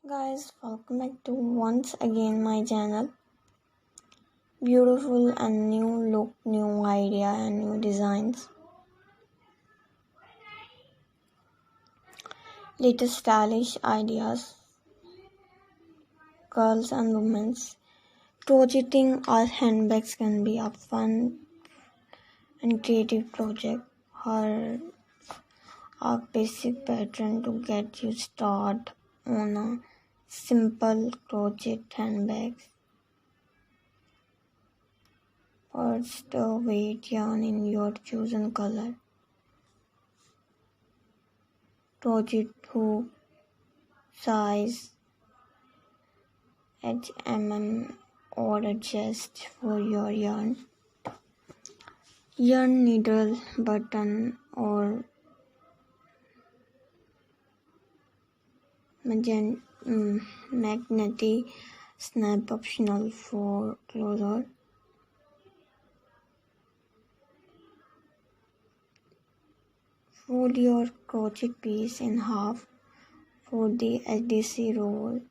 Guys, welcome back to once again my channel. Beautiful and new look, new idea and new designs. Latest stylish ideas. Girls and women's. Crocheting or handbags can be a fun and creative project. Her a basic pattern to get you started on a simple crochet handbags. First, weight yarn in your chosen color. Crochet hook size or adjust for your yarn. Yarn needle button or magnetic snap optional for closure. Fold your crochet piece in half. For the HDC roll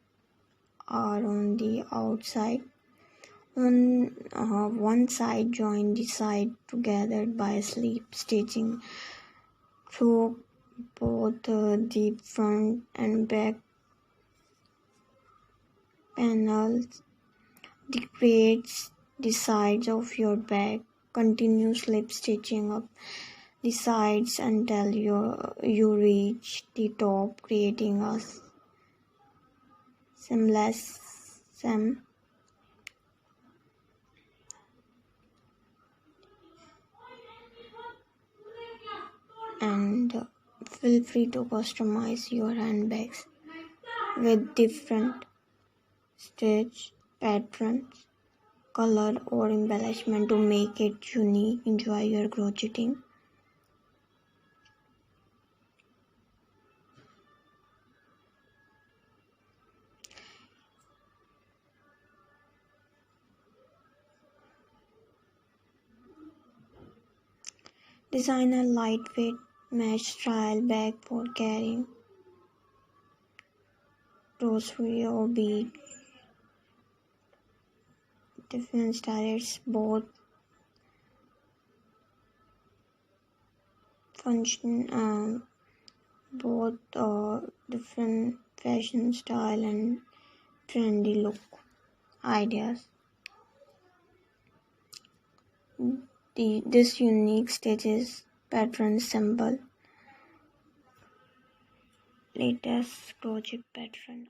are on the outside. On one side, join the side together by slip stitching through both the front and back panels. Creates the sides of your bag. Continue slip stitching up the sides until you reach the top, creating a seamless hem. And feel free to customize your handbags with different stitch patterns, color or embellishment to make it unique. Enjoy your crocheting. Design a lightweight mesh style bag for carrying grocery or beach. Different styles, both different fashion style and trendy look ideas. This unique stitches pattern symbol latest crochet pattern.